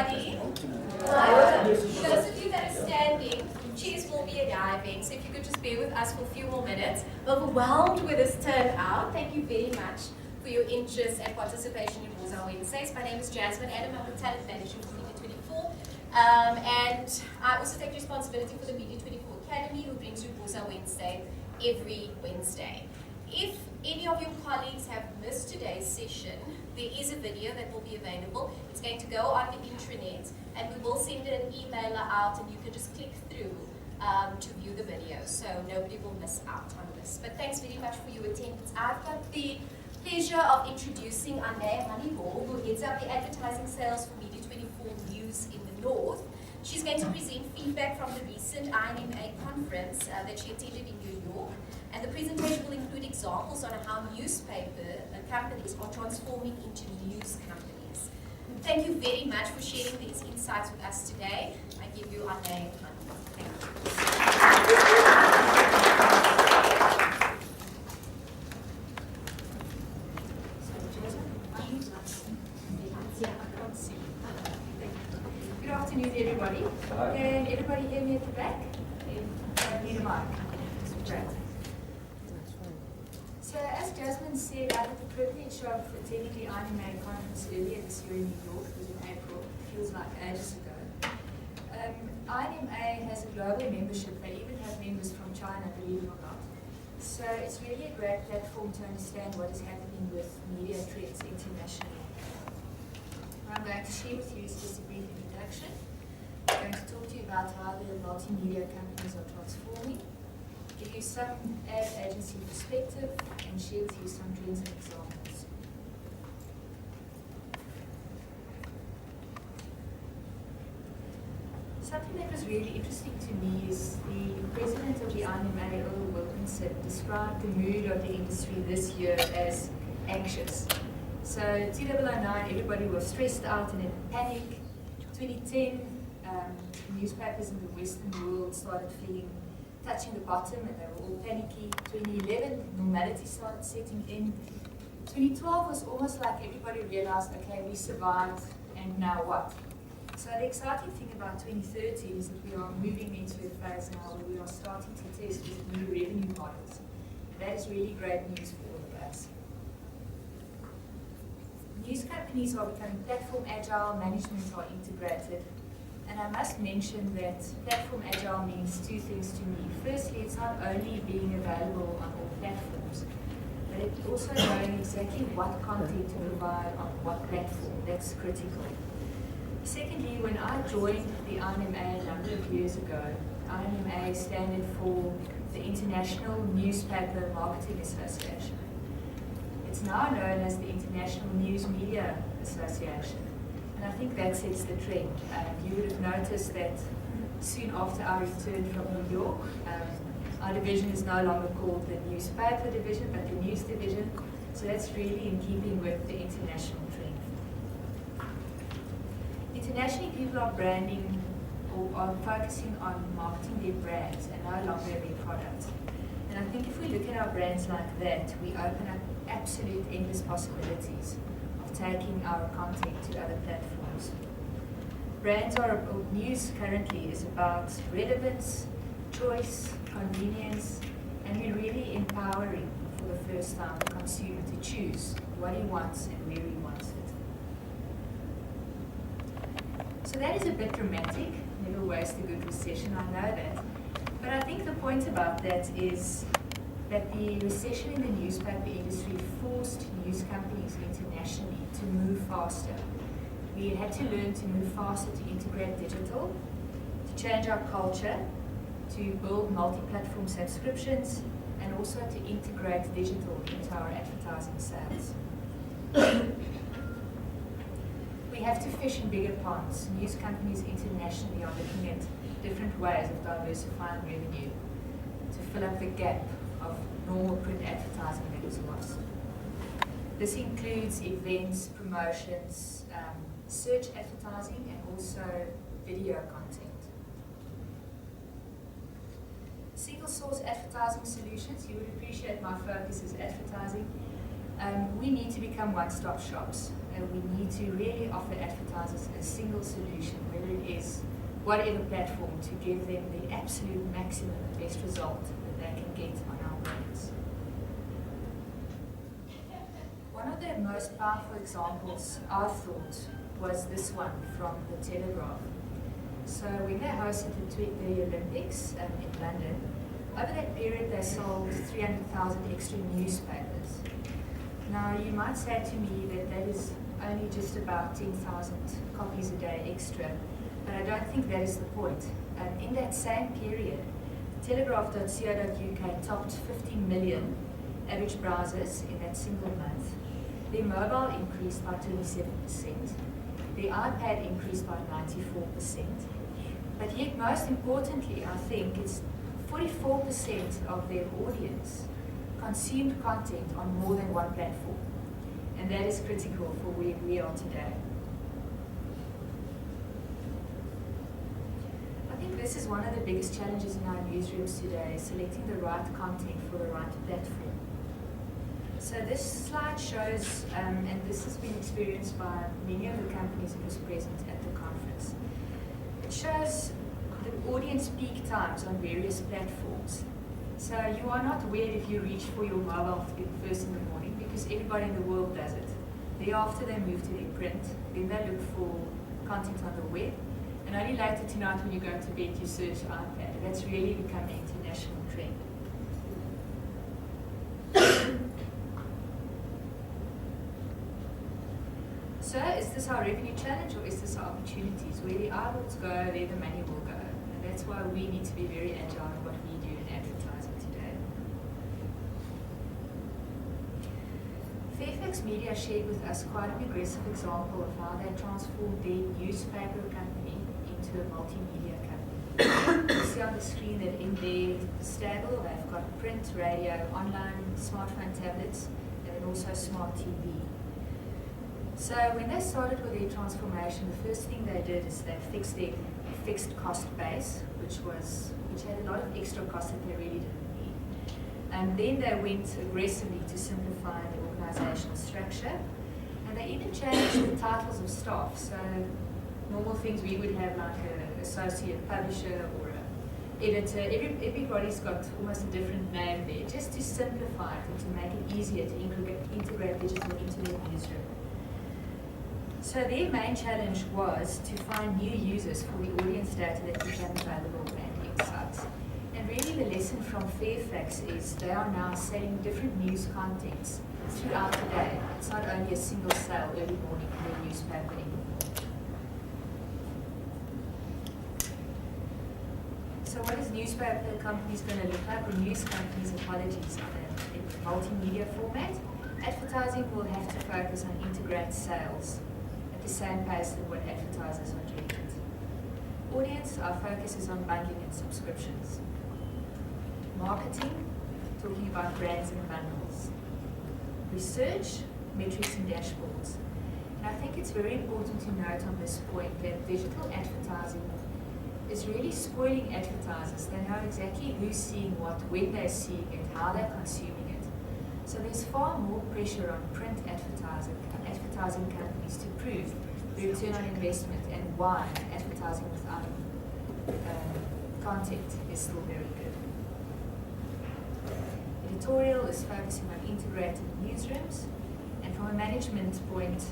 everybody. Hi. Those of you that are standing, chairs will be arriving, so if you could just bear with us for a few more minutes. Overwhelmed with this turnout. Thank you very much for your interest and participation in Woza Wednesdays. My name is Jasmine Adam. I'm the talent manager for Media 24. And I also take responsibility for the Media 24 Academy, who brings you Woza Wednesday every Wednesday. If any of your colleagues have missed today's session, there is a video that will be available. It's going to go on the intranet, and we will send an emailer out, and you can just click through to view the video, so nobody will miss out on this. But thanks very much for your attendance. I've got the pleasure of introducing Honiball, who heads up the advertising sales for Media 24 News in the North. She's going to present feedback from the recent INMA conference that she attended in New York. And the presentation will include examples on how newspaper companies are transforming into news companies. Thank you very much for sharing these insights with us today. I give you our name. Thank you. Good afternoon, everybody. Hi. Can everybody hear me at the back? I need a mic. Great. So as Jasmine said, I had the privilege of attending the INMA conference earlier this year in New York. It was in April. It feels like ages ago. INMA has a global membership. They even have members from China, believe it or not. So it's really a great platform to understand what is happening with media trends internationally. What I'm going to share with you is just a brief introduction. I'm going to talk to you about how the multimedia companies are transforming, give you some ad agency perspective, and share with you some trends and examples. Something that was really interesting to me is the president of the INMA, described the mood of the industry this year as anxious. So 2009, everybody was stressed out and in panic. 2010, newspapers in the Western world started touching the bottom, and they were all panicky. 2011, normality started setting in. 2012 was almost like everybody realized, okay, we survived, and now what? So the exciting thing about 2013 is that we are moving into a phase now where we are starting to test with new revenue models. That is really great news for all of us. News companies are becoming platform agile, management are integrated. And I must mention that platform agile means two things to me. Firstly, it's not only being available on all platforms, but it's also knowing exactly what content to provide on what platform. That's critical. Secondly, when I joined the INMA a number of years ago, INMA standard for the International Newspaper Marketing Association. It's now known as the International News Media Association. And I think that sets the trend. You would have noticed that soon after our return from New York, our division is no longer called the newspaper division, but the news division. So that's really in keeping with the international trend. Internationally, people are branding or are focusing on marketing their brands and no longer their products. And I think if we look at our brands like that, we open up absolute endless possibilities of taking our content to other platforms. News currently is about relevance, choice, convenience, and we're really empowering for the first time the consumer to choose what he wants and where he wants it. So that is a bit dramatic, never waste a good recession, I know that. But I think the point about that is that the recession in the newspaper industry forced news companies internationally to move faster. We had to learn to move faster to integrate digital, to change our culture, to build multi-platform subscriptions, and also to integrate digital into our advertising sales. We have to fish in bigger ponds. News companies internationally are looking at different ways of diversifying revenue to fill up the gap of normal print advertising that is lost. This includes events, promotions, search advertising, and also video content. Single source advertising solutions, you would appreciate my focus is advertising. We need to become one-stop shops. we need to really offer advertisers a single solution, whether it is whatever platform, to give them the absolute maximum best result that they can get on our brands. One of the most powerful examples I thought was this one from the Telegraph. So when they hosted the Olympics in London, over that period they sold 300,000 extra newspapers. Now you might say to me that that is only just about 10,000 copies a day extra, but I don't think that is the point. In that same period, telegraph.co.uk topped 50 million average browsers in that single month. Their mobile increased by 27%. Their iPad increased by 94%. But yet, most importantly, I think it's 44% of their audience consumed content on more than one platform. And that is critical for where we are today. I think this is one of the biggest challenges in our newsrooms today, selecting the right content for the right platform. So this slide shows, and this has been experienced by many of the companies that was present at the conference. It shows the audience peak times on various platforms. So you are not weird if you reach for your mobile first in the morning, because everybody in the world does it. Thereafter they move to their print, then they look for content on the web, and only later tonight when you go to bed you search iPad. And that's really becoming an international trend. So is this our revenue challenge, or is this our opportunities? Where the eyeballs go, there the money will go. And that's why we need to be very agile in what we do in advertising today. Fairfax Media shared with us quite an aggressive example of how they transformed their newspaper company into a multimedia company. You see on the screen that in their stable they've got print, radio, online, smartphone, tablets, and then also smart TV. So when they started with their transformation, the first thing they did is they fixed their fixed cost base, which had a lot of extra costs that they really didn't need. And then they went aggressively to simplify the organizational structure, and they even changed the titles of staff. So normal things we would have, like an associate publisher or an editor, everybody's got almost a different name there, just to simplify it and to make it easier to integrate digital into their newsroom. So their main challenge was to find new users for the audience data that became available and insights. And really the lesson from Fairfax is they are now selling different news contents throughout the day. It's not only a single sale early morning in the newspaper anymore. So what is newspaper companies going to look like? Or news companies, apologies, in a multimedia format? Advertising will have to focus on integrate sales at the same pace than what advertisers are doing it. Audience, our focus is on bundling and subscriptions. Marketing, talking about brands and bundles. Research, metrics and dashboards. And I think it's very important to note on this point that digital advertising is really spoiling advertisers. They know exactly who's seeing what, when they're seeing it, how they're consuming it. So there's far more pressure on print advertising companies to prove the return on investment and why advertising without content is still very good. Editorial is focusing on integrated newsrooms, and from a management point,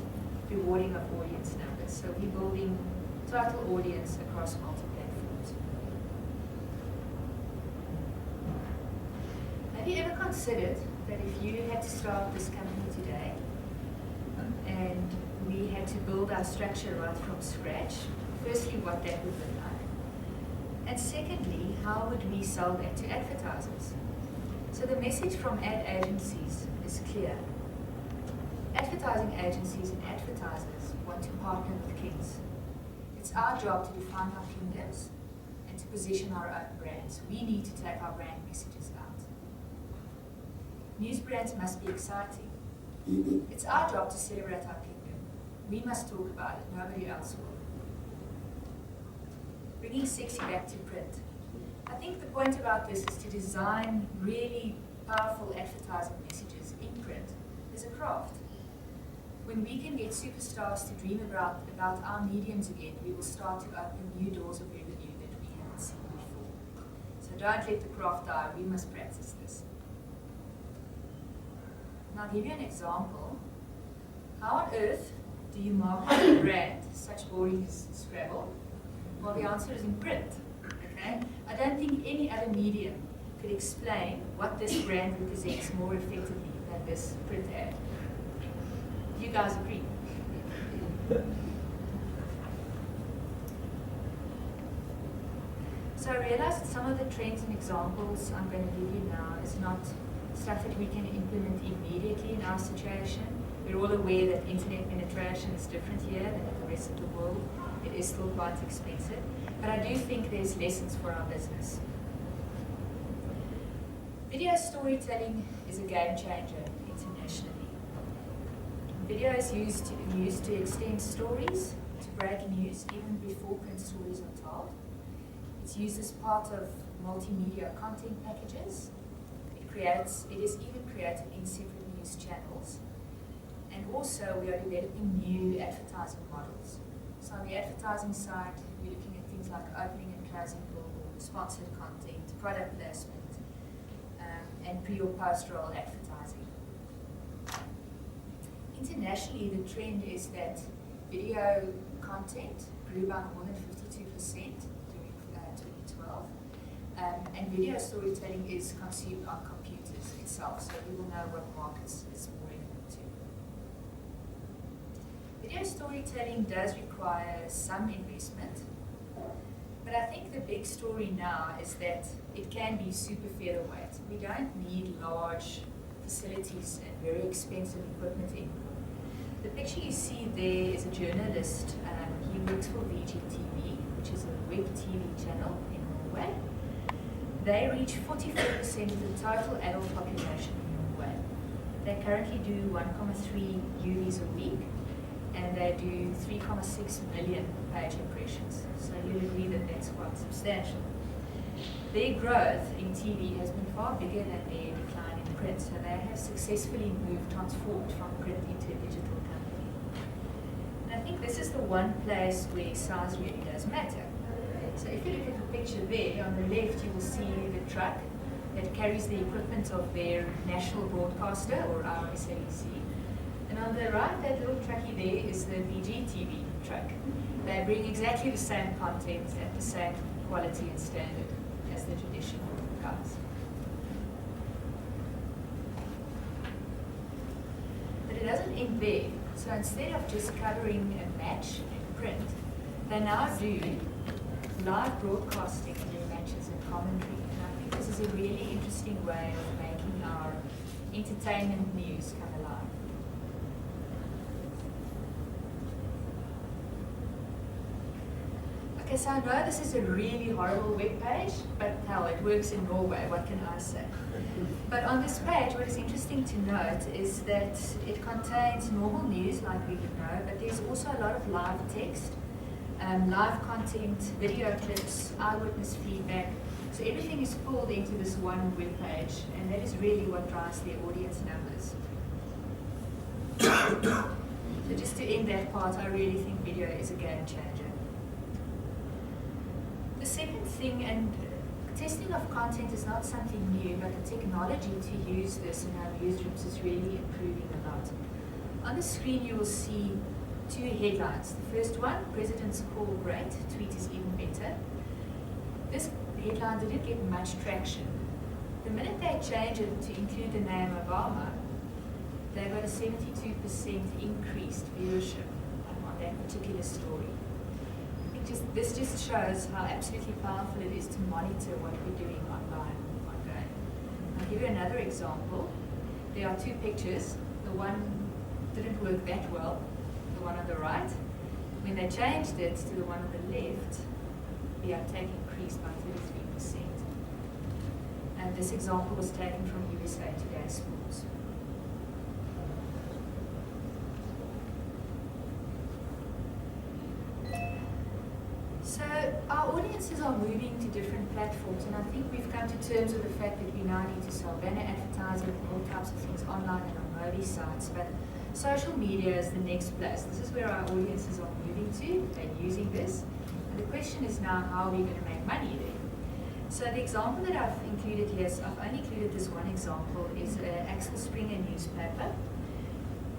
rewarding of audience numbers. So we're building total audience across multi-platforms. Have you ever considered that if you had to start this company today, and we had to build our structure right from scratch, firstly, what that would look like? And secondly, how would we sell that to advertisers? So the message from ad agencies is clear. Advertising agencies and advertisers want to partner with kings. It's our job to define our kingdoms and to position our own brands. We need to take our brand messages out. News brands must be exciting. It's our job to celebrate our kingdom. We must talk about it, nobody else will. Bringing sexy back to print. I think the point about this is to design really powerful advertising messages in print as a craft. when we can get superstars to dream about our mediums again, we will start to open new doors of revenue that we haven't seen before. So don't let the craft die, we must practice this. And I'll give you an example. How on earth do you market a brand such boring as Scrabble? Well, the answer is in print. Okay? I don't think any other medium could explain what this brand represents more effectively than this print ad. Do you guys agree? So I realized that some of the trends and examples I'm going to give you now is not stuff that we can implement immediately in our situation. We're all aware that internet penetration is different here than in the rest of the world. It is still quite expensive. But I do think there's lessons for our business. Video storytelling is a game changer internationally. Video is used to extend stories, to break news even before print stories are told. It's used as part of multimedia content packages. It is even created in separate news channels. And also we are developing new advertising models. So on the advertising side, we're looking at things like opening and closing billboards, sponsored content, product placement, and pre or post-roll advertising. Internationally, the trend is that video content grew by more than 52% during 2012. And video storytelling is consumed on computers itself, so we will know what markets it's more relevant to. Video storytelling does require some investment, but I think the big story now is that it can be super featherweight. We don't need large facilities and very expensive equipment anymore. The picture you see there is a journalist. He works for VGTV, which is a web TV channel in Norway. They reach 44% of the total adult population in Norway. They currently do 1.3 UVs a week, and they do 3.6 million page impressions. So you'll agree that that's quite substantial. Their growth in TV has been far bigger than their decline in print, so they have successfully transformed from print into a digital company. And I think this is the one place where size really does matter. So if you look at the picture there, on the left you will see the truck that carries the equipment of their national broadcaster, or our SABC. And on the right, that little truckie there is the VGTV truck. They bring exactly the same content at the same quality and standard as the traditional guys. But it doesn't end there. So instead of just covering a match in print, they now do live broadcasting of their matches and commentary. And I think this is a really interesting way of making our entertainment news come alive. Okay, so I know this is a really horrible web page, but hell, it works in Norway, what can I say? But on this page, what is interesting to note is that it contains normal news, like we would know, but there's also a lot of live text, live content, video clips, eyewitness feedback. So everything is pulled into this one web page, and that is really what drives their audience numbers. So just to end that part, I really think video is a game changer. The second thing, and testing of content is not something new, but the technology to use this in our newsrooms is really improving a lot. On the screen you will see two headlines. The first one, President's Call Great, Tweet is Even Better. This headline didn't get much traction. The minute they changed it to include the name Obama, they got a 72% increased viewership on that particular story. This just shows how absolutely powerful it is to monitor what we're doing online ongoing. I'll give you another example. There are two pictures. The one didn't work that well, the one on the right. When they changed it to the one on the left, the uptake increased by 33%. And this example was taken from USA Today Sports. So our audiences are moving to different platforms, and I think we've come to terms with the fact that we now need to sell banner advertising and all types of things online and on mobile sites. But Social media is the next place. This is where our audiences are moving to. They're using this. And the question is now, how are we going to make money there? So the example that I've included here, so I've only included this one example, is Axel Springer newspaper.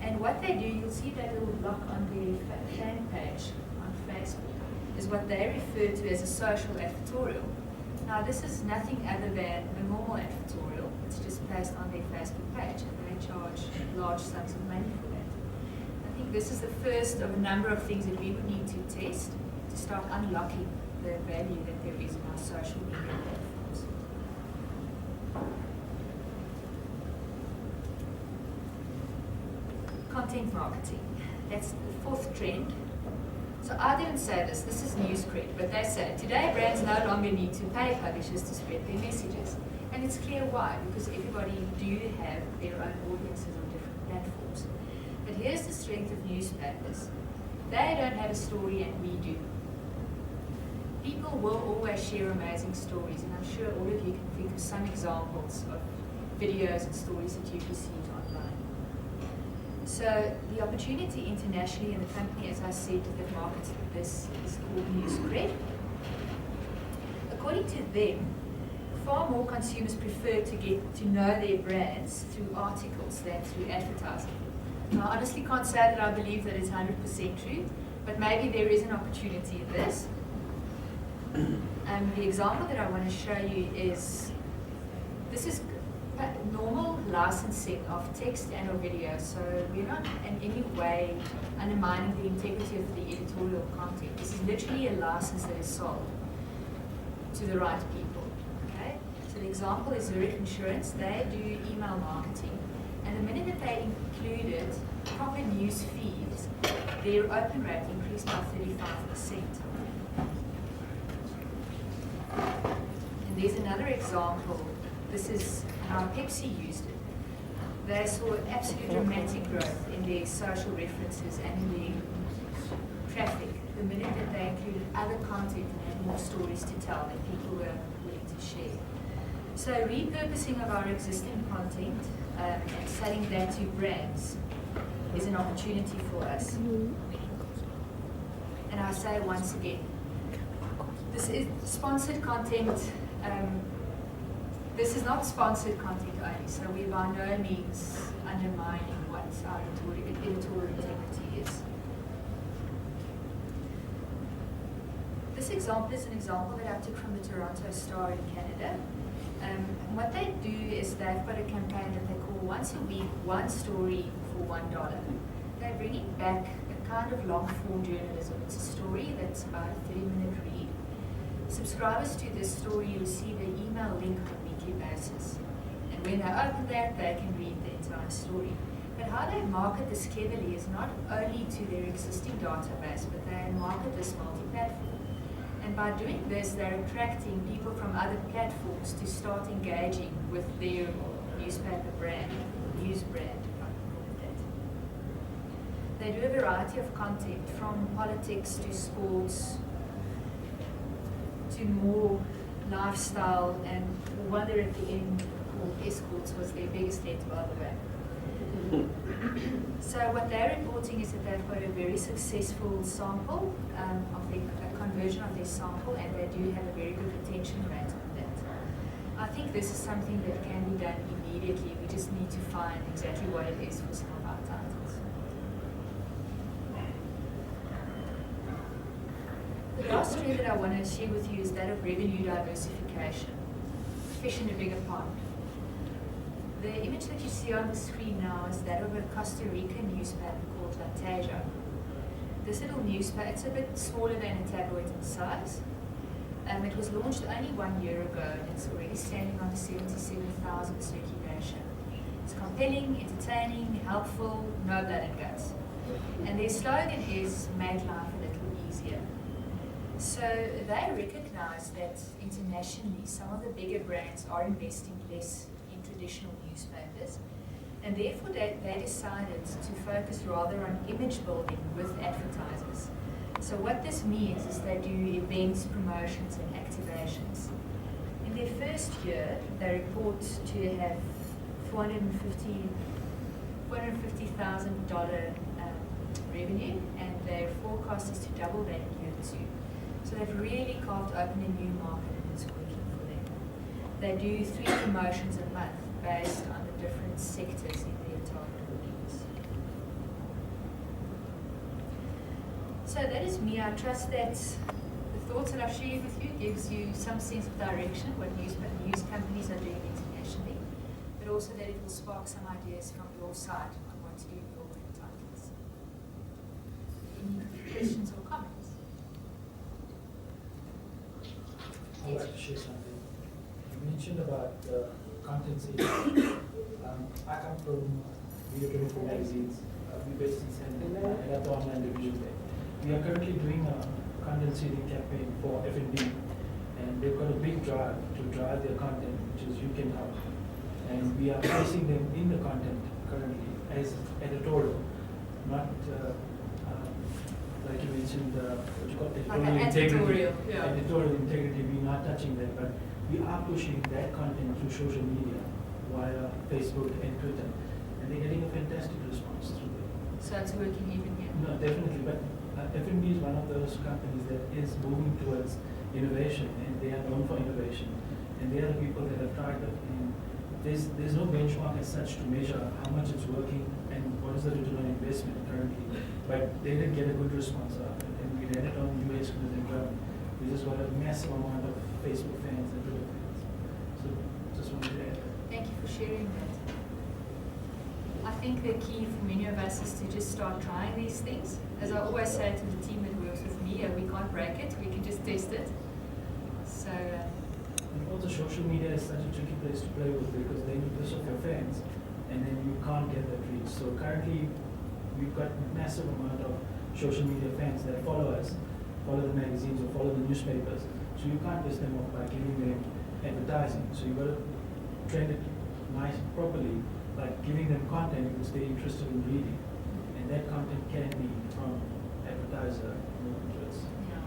And what they do, you'll see that little block on their fan page on Facebook, is what they refer to as a social advertorial. Now this is nothing other than a normal advertorial. It's just placed on their Facebook page, and they charge large sums of money for that. I think this is the first of a number of things that we would need to test to start unlocking the value that there is in our social media platforms. Content marketing. That's the fourth trend. So I don't say this is Newscred, but they say today brands no longer need to pay publishers to spread their messages. And it's clear why, because everybody do have their own audiences on different platforms. But here's the strength of newspapers. They don't have a story and we do. People will always share amazing stories, and I'm sure all of you can think of some examples of videos and stories that you've received online. So the opportunity internationally in the company, as I said, that markets this is called Newscred. According to them, far more consumers prefer to get to know their brands through articles than through advertising. Now, I honestly can't say that I believe that it's 100% true, but maybe there is an opportunity in this. The example that I want to show you is, this is normal licensing of text and or video, so we're not in any way undermining the integrity of the editorial content. This is literally a license that is sold to the right people. Okay? So the example is Zurich Insurance. They do email marketing, and the minute that they included proper news feeds, their open rate increased by 35%. And there's another example. This is how Pepsi used it. They saw absolute dramatic growth in their social references and in their traffic the minute that they included other content and had more stories to tell that people were willing to share. So repurposing of our existing content and selling that to brands is an opportunity for us. And I say once again, this is sponsored content. This is not sponsored content only, so we're by no means undermining what our editorial integrity is. This example is an example that I took from the Toronto Star in Canada. And what they do is they've got a campaign that they call Once a Week, One Story for $1. They're bringing back a kind of long-form journalism. It's a story that's about a 30-minute read. Subscribers to this story receive an email link on a weekly basis. And when they open that, they can read the entire story. But how they market this cleverly is not only to their existing database, but they market this multi-platform. And by doing this, they're attracting people from other platforms to start engaging with their newspaper brand, news brand, if I can call it that. They do a variety of content, from politics to sports, to more lifestyle, and one there at the end called Escorts was their biggest hit, by the way. So what they're reporting is that they've got a very successful sample of their conversion of their sample, and they do have a very good retention rate on that. I think this is something that can be done immediately. We just need to find exactly what it is for some of our titles. The last trend that I want to share with you is that of revenue diversification, fish in a bigger pond. The image that you see on the screen now is that of a Costa Rican newspaper called La Teja. This little newspaper, it's a bit smaller than a tabloid in size. It was launched only 1 year ago, and it's already standing on 77,000 circulation. It's compelling, entertaining, helpful, no blood and guts. And their slogan is, "Make life a little easier." So they recognize that internationally some of the bigger brands are investing less in traditional newspapers, and therefore they decided to focus rather on image building with advertisers. So what this means is they do events, promotions and activations. In their first year, they report to have 450 $450,000 revenue, and their forecast is to double that in year 2. So they've really carved open a new market, and it's working for them. They do 3 promotions a month based on the different sectors in their target audience. So that is me. I trust that the thoughts that I've shared with you gives you some sense of direction, what news companies are doing internationally, but also that it will spark some ideas from your side on what to do in your own titles. Any questions or comments? I'd like to share something. You mentioned about content series. I come from Video 24 magazines. We're based in San Diego at the online division there. We are currently doing a content series campaign for F&B, and they've got a big drive to drive their content, which is You Can Help. And we are placing them in the content currently as editorial, not like you mentioned, what you call editorial integrity. Yeah. Editorial integrity, we're not touching that, but we are pushing that content through social media via Facebook and Twitter, and they're getting a fantastic response through there. So it's working even here? No, definitely, but F&B is one of those companies that is moving towards innovation, and they are known for innovation, and they are the people that have tried it. And there's no benchmark as such to measure how much it's working and what is the return on investment currently. But they did get a good response out of it, and we ran it on US News and German. We just got a massive amount of Facebook fans and Twitter fans. So just wanted to add that. Thank you for sharing that. I think the key for many of us is to just start trying these things. As I always say to the team that works with me, we can't break it, we can just test it. So. And also social media is such a tricky place to play with, because then you piss off your fans and then you can't get that reach. So currently we've got a massive amount of social media fans that follow us, follow the magazines or follow the newspapers. So you can't piss them off by giving them advertising. So you've got to trend it nice, properly, like giving them content because they're interested in reading. And that content can be from advertiser movements. Yeah.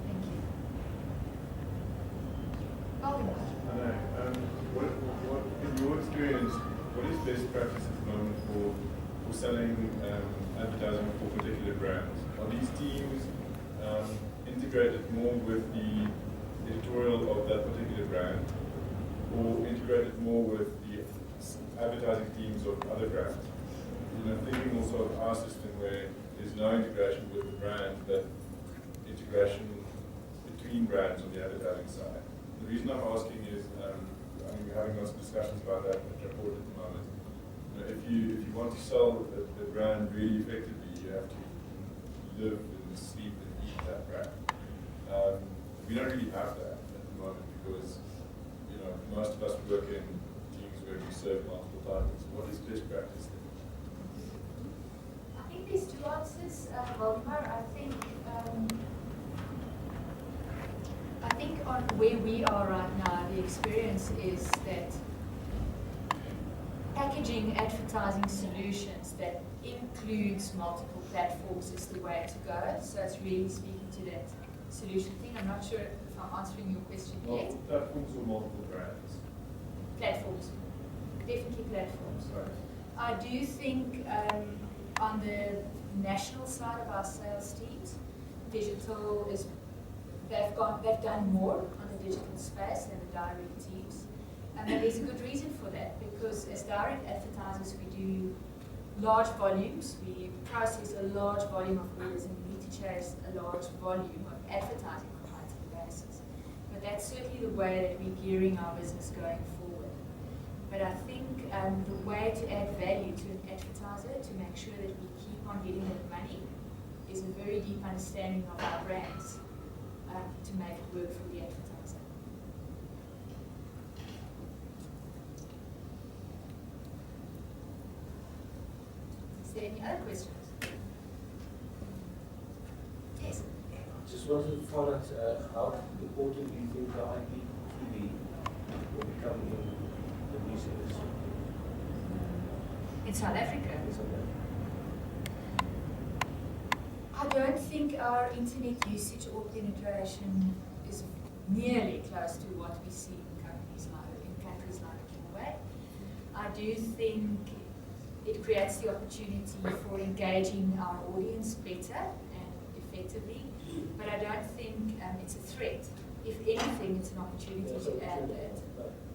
Thank you. Hello. What, in your experience, what is best practice at the moment for selling advertising for particular brands? Are these teams integrated more with the editorial of that particular brand, or integrated more with the advertising teams of other brands? You know, thinking also of our system where there's no integration with the brand, but integration between brands on the advertising side. The reason I'm asking is, I mean, we're having lots of discussions about that in the report at the moment. You know, if you want to sell the brand really effectively, you have to live and sleep and eat that brand. We don't really have that at the moment because, you know, most of us work in teams where we serve multiple titles. What is best practice there? I think there's 2 answers, Waldemar. I think on where we are right now, the experience is that packaging advertising solutions that includes multiple platforms is the way to go. So it's really speaking to that solution thing. I'm not sure if I'm answering your question yet. Multiple platforms or multiple brands? Platforms, definitely platforms. Right. I do think on the national side of our sales teams, digital is, they've done more on the digital space than the direct teams. And there's a good reason for that, because as direct advertisers we do large volumes, we process a large volume of orders, and we need to chase a large volume of advertising on a monthly basis. But that's certainly the way that we're gearing our business going forward. But I think the way to add value to an advertiser, to make sure that we keep on getting that money, is a very deep understanding of our brands to make it work for the advertiser. Is there any other questions? Yes. Just wanted to find out how important do you think the IPTV will become in the news industry? In South Africa? In South Africa. I don't think our internet usage or penetration is nearly close to what we see in countries like Norway. I do think it creates the opportunity for engaging our audience better and effectively. But I don't think it's a threat. If anything, it's an opportunity to add that.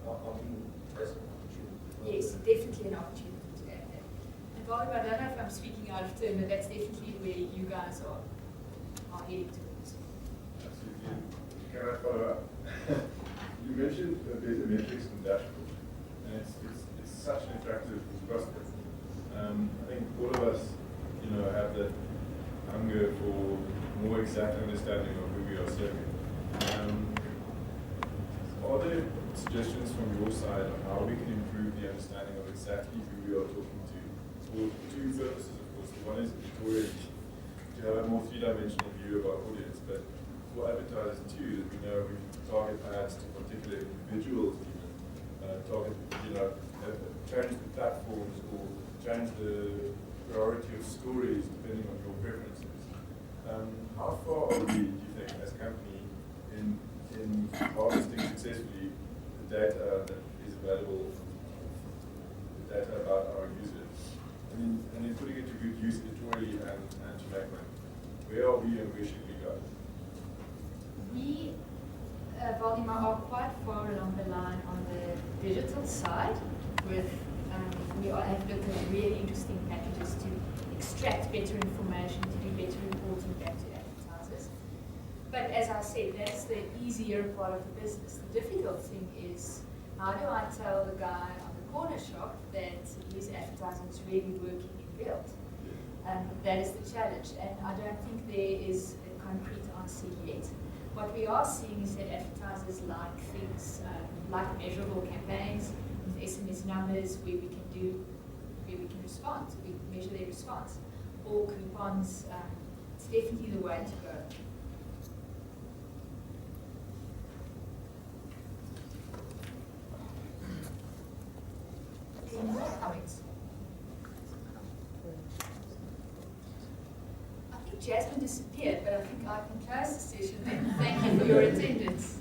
I mean, as an opportunity. Yes, definitely an opportunity to add that. And Volume, I don't know if I'm speaking out of turn, but that's definitely where you guys are heading towards. Absolutely. Can I follow up? You mentioned the metrics and dashboard, and it's such an attractive prospect. I think all of us, have that hunger for more exact understanding of who we are serving. Are there suggestions from your side on how we can improve the understanding of exactly who we are talking to? For two purposes, of course. One is editorially, to have a more three-dimensional view of our audience, but for advertisers too, that we know we can target ads to particular individuals, even target, change the platforms or change the priority of stories depending on your preferences. How far are we, do you think, as a company, in harvesting successfully the data that is available, the data about our users, and then putting it to good use editorially and to make money? Where are we and where should we go? We, Volume, are quite far along the line on the digital side with, we have looked at really interesting packages to extract better information, to do better reporting back to advertisers. But as I said, that's the easier part of the business. The difficult thing is, how do I tell the guy on the corner shop that his advertising is really working in build? That is the challenge, and I don't think there is a concrete answer yet. What we are seeing is that advertisers like things like measurable campaigns with SMS numbers where we can respond, we measure their response, or coupons. It's definitely the way to go. Any more comments? I think Jasmine disappeared, but I think I can close the session then. Thank you for your attendance.